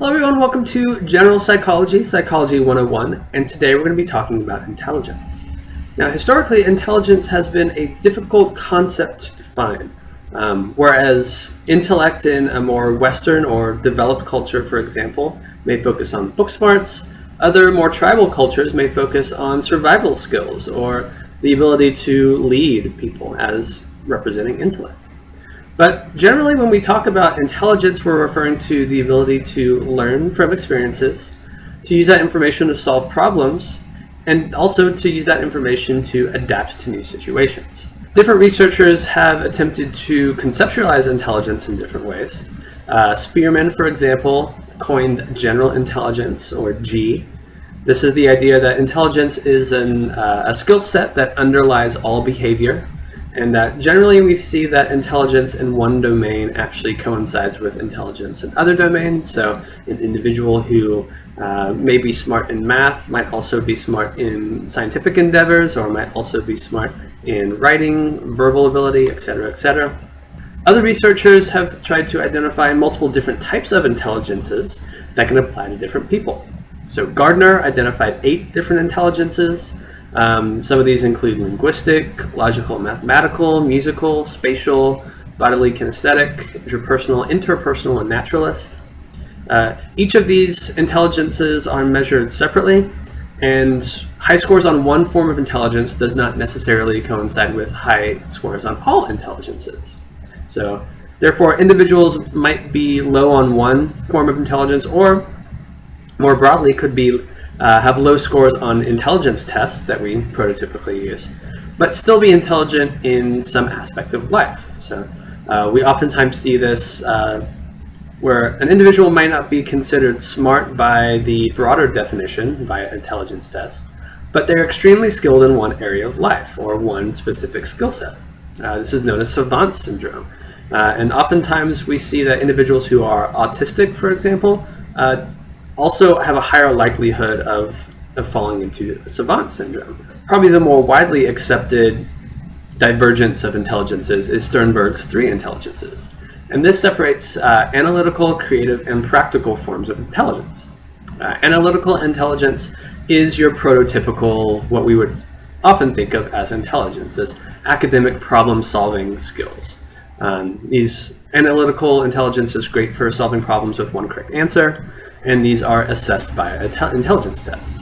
Hello everyone, welcome to General Psychology, Psychology 101, and today we're going to be talking about intelligence. Now, historically, intelligence has been a difficult concept to define, whereas intellect in a more Western or developed culture, for example, may focus on book smarts. Other more tribal cultures may focus on survival skills or the ability to lead people as representing intellect. But generally, when we talk about intelligence, we're referring to the ability to learn from experiences, to use that information to solve problems, and also to use that information to adapt to new situations. Different researchers have attempted to conceptualize intelligence in different ways. Spearman, for example, coined general intelligence, or G. This is the idea that intelligence is a skill set that underlies all behavior, and that generally we see that intelligence in one domain actually coincides with intelligence in other domains. So an individual who may be smart in math might also be smart in scientific endeavors, or might also be smart in writing, verbal ability, etc., etc. Other researchers have tried to identify multiple different types of intelligences that can apply to different people. So Gardner identified 8 different intelligences. Some of these include linguistic, logical, mathematical, musical, spatial, bodily kinesthetic, interpersonal, and naturalist. Each of these intelligences are measured separately, and high scores on one form of intelligence does not necessarily coincide with high scores on all intelligences. So, therefore, individuals might be low on one form of intelligence, or more broadly could be have low scores on intelligence tests that we prototypically use, but still be intelligent in some aspect of life. So we oftentimes see this where an individual might not be considered smart by the broader definition via intelligence tests, but they're extremely skilled in one area of life or one specific skill set. This is known as savant syndrome. And oftentimes we see that individuals who are autistic, for example, also have a higher likelihood of falling into savant syndrome. Probably the more widely accepted divergence of intelligences is Sternberg's 3 intelligences. And this separates analytical, creative, and practical forms of intelligence. Analytical intelligence is your prototypical, what we would often think of as intelligence, as academic problem-solving skills. These analytical intelligence is great for solving problems with one correct answer, and these are assessed via intelligence tests.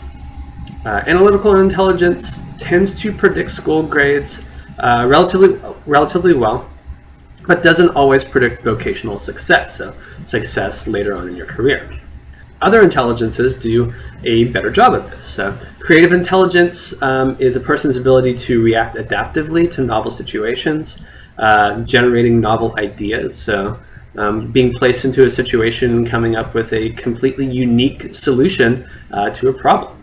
Analytical intelligence tends to predict school grades relatively well, but doesn't always predict vocational success, so success later on in your career. Other intelligences do a better job at this. So creative intelligence is a person's ability to react adaptively to novel situations, generating novel ideas. So being placed into a situation, coming up with a completely unique solution to a problem.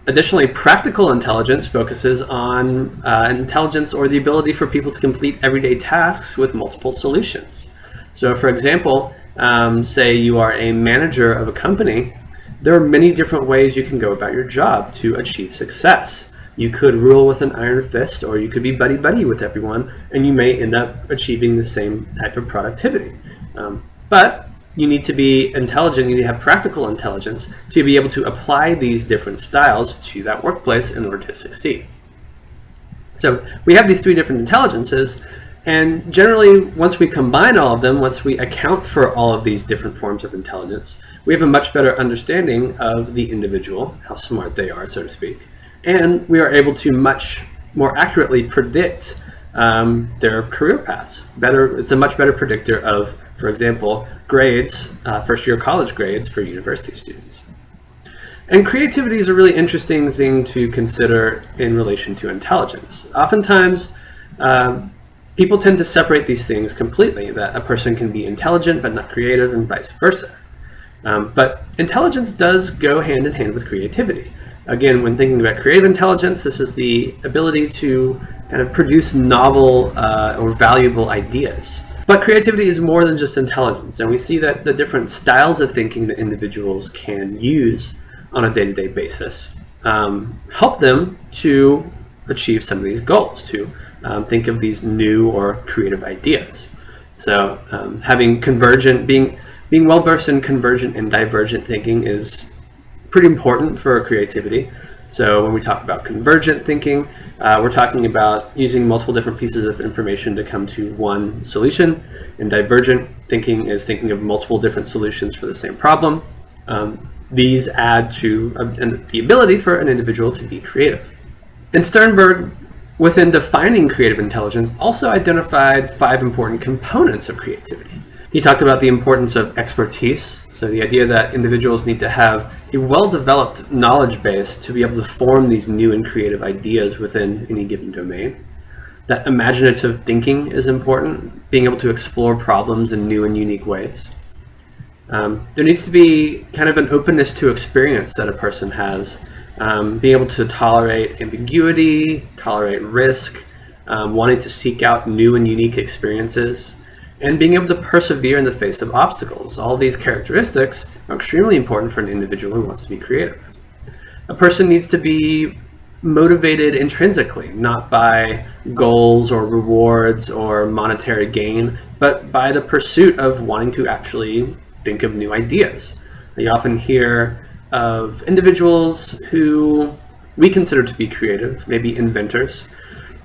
Additionally, practical intelligence focuses on intelligence or the ability for people to complete everyday tasks with multiple solutions. So for example, say you are a manager of a company, there are many different ways you can go about your job to achieve success. You could rule with an iron fist, or you could be buddy-buddy with everyone, and you may end up achieving the same type of productivity. But you need to be intelligent, you need to have practical intelligence to be able to apply these different styles to that workplace in order to succeed. So we have these 3 different intelligences, and generally once we combine all of them, once we account for all of these different forms of intelligence, we have a much better understanding of the individual, how smart they are, so to speak, and we are able to much more accurately predict their career paths. It's a much better predictor of, for example, grades, first-year college grades for university students. And creativity is a really interesting thing to consider in relation to intelligence. Oftentimes, people tend to separate these things completely, that a person can be intelligent but not creative and vice versa. But intelligence does go hand in hand with creativity. Again, when thinking about creative intelligence, this is the ability to kind of produce novel or valuable ideas. But creativity is more than just intelligence, and we see that the different styles of thinking that individuals can use on a day-to-day basis help them to achieve some of these goals, to think of these new or creative ideas. So having convergent, Being well versed in convergent and divergent thinking is pretty important for creativity. So when we talk about convergent thinking, we're talking about using multiple different pieces of information to come to one solution. And divergent thinking is thinking of multiple different solutions for the same problem. These add to the ability for an individual to be creative. And Sternberg, within defining creative intelligence, also identified 5 important components of creativity. He talked about the importance of expertise, so the idea that individuals need to have a well-developed knowledge base to be able to form these new and creative ideas within any given domain. That imaginative thinking is important, being able to explore problems in new and unique ways. There needs to be kind of an openness to experience that a person has, being able to tolerate ambiguity, tolerate risk, wanting to seek out new and unique experiences, and being able to persevere in the face of obstacles. All these characteristics are extremely important for an individual who wants to be creative. A person needs to be motivated intrinsically, not by goals or rewards or monetary gain, but by the pursuit of wanting to actually think of new ideas. You often hear of individuals who we consider to be creative, maybe inventors,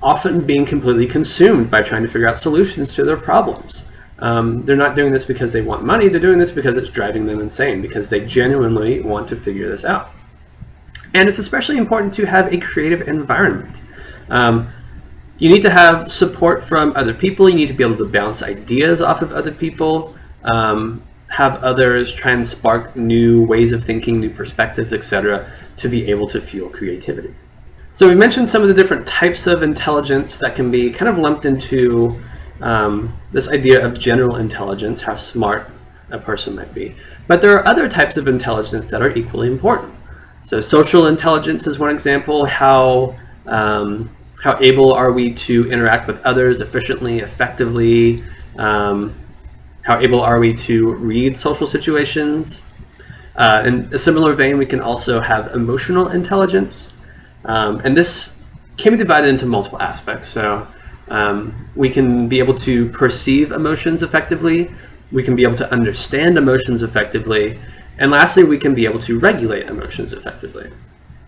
often being completely consumed by trying to figure out solutions to their problems. They're not doing this because they want money, they're doing this because it's driving them insane, because they genuinely want to figure this out. And it's especially important to have a creative environment. You need to have support from other people, you need to be able to bounce ideas off of other people, have others try and spark new ways of thinking, new perspectives, etc., to be able to fuel creativity. So we mentioned some of the different types of intelligence that can be kind of lumped into this idea of general intelligence, how smart a person might be. But there are other types of intelligence that are equally important. So social intelligence is one example. How able are we to interact with others efficiently, effectively? How able are we to read social situations? In a similar vein, we can also have emotional intelligence. And this can be divided into multiple aspects. So we can be able to perceive emotions effectively, we can be able to understand emotions effectively, and lastly, we can be able to regulate emotions effectively.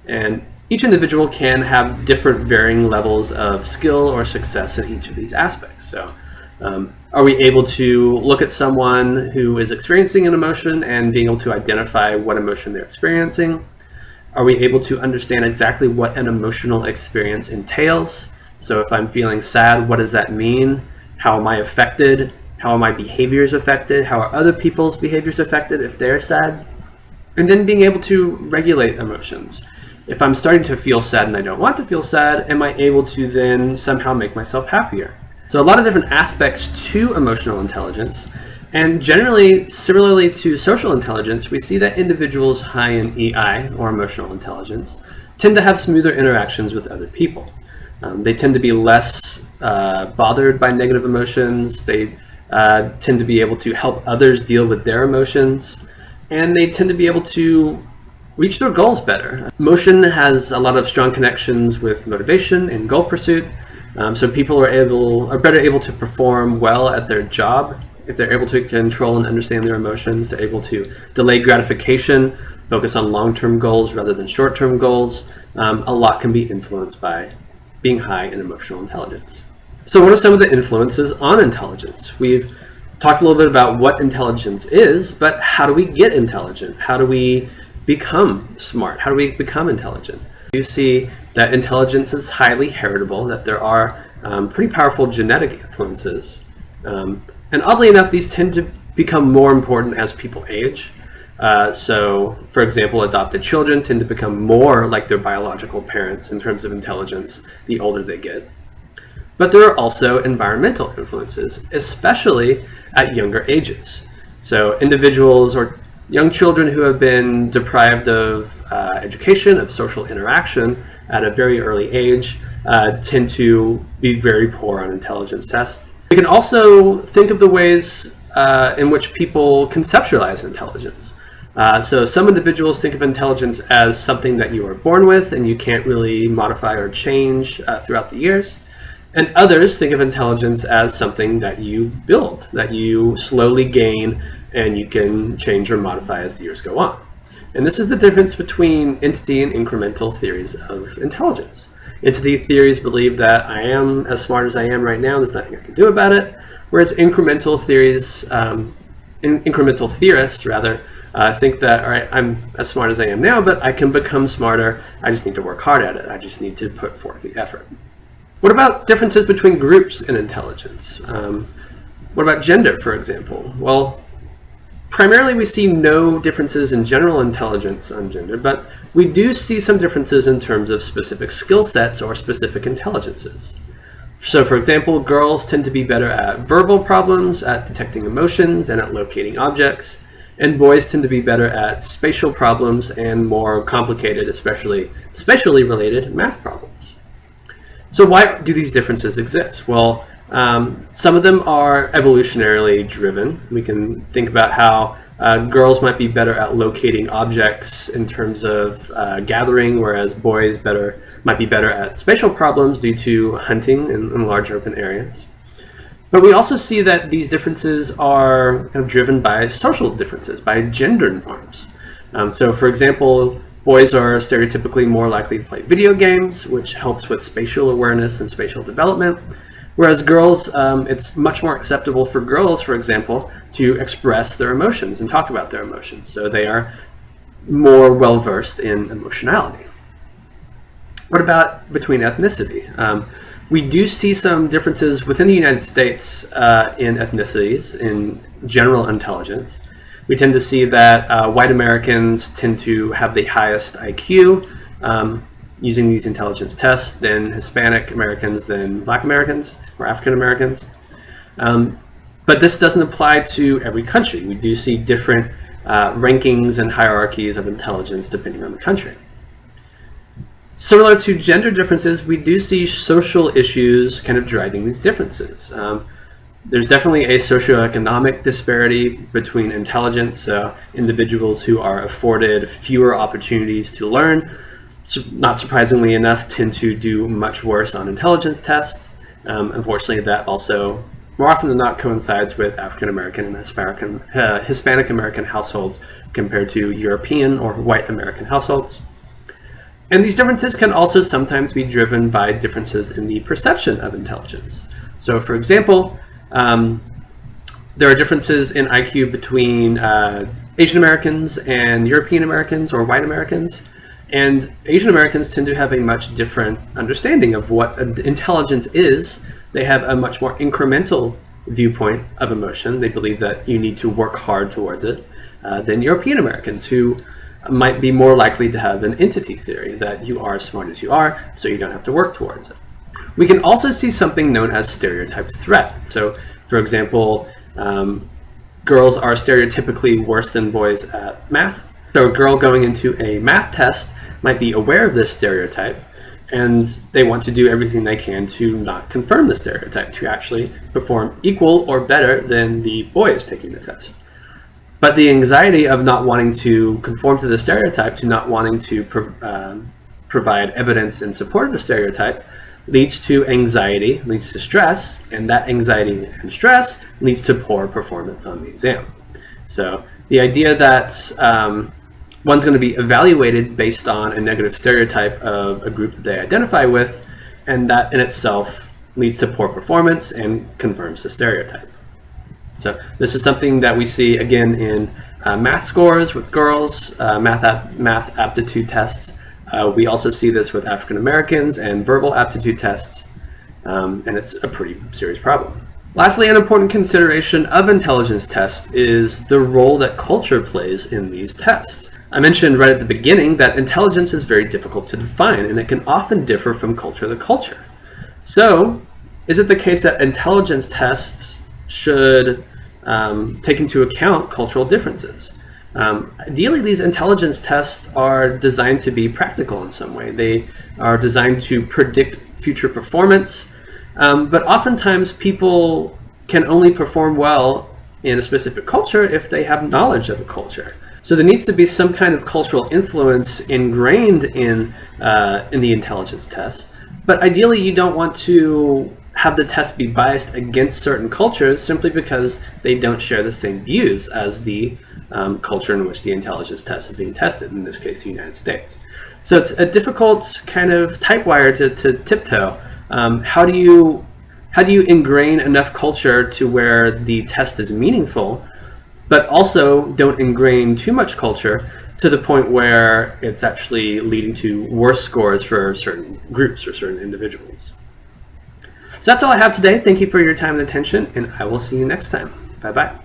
And each individual can have different varying levels of skill or success in each of these aspects. So are we able to look at someone who is experiencing an emotion and being able to identify what emotion they're experiencing? Are we able to understand exactly what an emotional experience entails? So if I'm feeling sad, what does that mean? How am I affected? How are my behaviors affected? How are other people's behaviors affected if they're sad? And then being able to regulate emotions. If I'm starting to feel sad and I don't want to feel sad, am I able to then somehow make myself happier? So a lot of different aspects to emotional intelligence. And generally, similarly to social intelligence, we see that individuals high in EI, or emotional intelligence, tend to have smoother interactions with other people. They tend to be less bothered by negative emotions. They tend to be able to help others deal with their emotions. And they tend to be able to reach their goals better. Emotion has a lot of strong connections with motivation and goal pursuit. So people are better able to perform well at their job if they're able to control and understand their emotions. They're able to delay gratification, focus on long-term goals rather than short-term goals. A lot can be influenced by being high in emotional intelligence. So what are some of the influences on intelligence? We've talked a little bit about what intelligence is, but how do we get intelligent? How do we become smart? How do we become intelligent? You see that intelligence is highly heritable, that there are pretty powerful genetic influences. And oddly enough, these tend to become more important as people age. So, for example, adopted children tend to become more like their biological parents in terms of intelligence the older they get. But there are also environmental influences, especially at younger ages. So individuals or young children who have been deprived of education, of social interaction at a very early age tend to be very poor on intelligence tests. We can also think of the ways in which people conceptualize intelligence. So some individuals think of intelligence as something that you are born with and you can't really modify or change throughout the years. And others think of intelligence as something that you build, that you slowly gain and you can change or modify as the years go on. And this is the difference between entity and incremental theories of intelligence. Entity theories believe that I am as smart as I am right now, there's nothing I can do about it, whereas incremental theories, incremental theorists rather, think that, all right, I'm as smart as I am now, but I can become smarter. I just need to work hard at it. I just need to put forth the effort. What about differences between groups in intelligence? What about gender, for example? Well, primarily we see no differences in general intelligence on gender, but we do see some differences in terms of specific skill sets or specific intelligences. So, for example, girls tend to be better at verbal problems, at detecting emotions, and at locating objects. And boys tend to be better at spatial problems and more complicated, especially spatially related math problems. So why do these differences exist? Well, some of them are evolutionarily driven. We can think about how girls might be better at locating objects in terms of gathering, whereas boys might be better at spatial problems due to hunting in large open areas. But we also see that these differences are kind of driven by social differences, by gender norms. So for example, boys are stereotypically more likely to play video games, which helps with spatial awareness and spatial development. Whereas girls, it's much more acceptable for girls, for example, to express their emotions and talk about their emotions. So they are more well-versed in emotionality. What about between ethnicity? We do see some differences within the United States in ethnicities, in general intelligence. We tend to see that white Americans tend to have the highest IQ using these intelligence tests than Hispanic Americans, than Black Americans or African Americans. But this doesn't apply to every country. We do see different rankings and hierarchies of intelligence depending on the country. Similar to gender differences, we do see social issues kind of driving these differences. There's definitely a socioeconomic disparity between intelligence. So individuals who are afforded fewer opportunities to learn, not surprisingly enough, tend to do much worse on intelligence tests. Unfortunately, that also more often than not coincides with African American and Hispanic American households compared to European or white American households. And these differences can also sometimes be driven by differences in the perception of intelligence. So for example, there are differences in IQ between Asian Americans and European Americans or white Americans. And Asian Americans tend to have a much different understanding of what intelligence is. They have a much more incremental viewpoint of emotion. They believe that you need to work hard towards it than European Americans, who might be more likely to have an entity theory, that you are as smart as you are, so you don't have to work towards it. We can also see something known as stereotyped threat. So, for example, girls are stereotypically worse than boys at math. So a girl going into a math test might be aware of this stereotype, and they want to do everything they can to not confirm the stereotype, to actually perform equal or better than the boys taking the test. But the anxiety of not wanting to conform to the stereotype, to not wanting to provide evidence in support of the stereotype, leads to anxiety, leads to stress, and that anxiety and stress leads to poor performance on the exam. So the idea that one's going to be evaluated based on a negative stereotype of a group that they identify with, and that in itself leads to poor performance and confirms the stereotype. So this is something that we see again in math scores with girls, math aptitude tests. We also see this with African Americans and verbal aptitude tests, and it's a pretty serious problem. Lastly, an important consideration of intelligence tests is the role that culture plays in these tests. I mentioned right at the beginning that intelligence is very difficult to define, and it can often differ from culture to culture. So, is it the case that intelligence tests should take into account cultural differences? Ideally, these intelligence tests are designed to be practical in some way. They are designed to predict future performance, but oftentimes people can only perform well in a specific culture if they have knowledge of a culture. So there needs to be some kind of cultural influence ingrained in the intelligence test, but ideally you don't want to have the test be biased against certain cultures simply because they don't share the same views as the culture in which the intelligence test is being tested, in this case the United States. So it's a difficult kind of tight wire to tiptoe. How do you ingrain enough culture to where the test is meaningful, but also don't ingrain too much culture to the point where it's actually leading to worse scores for certain groups or certain individuals? So that's all I have today. Thank you for your time and attention, and I will see you next time. Bye-bye.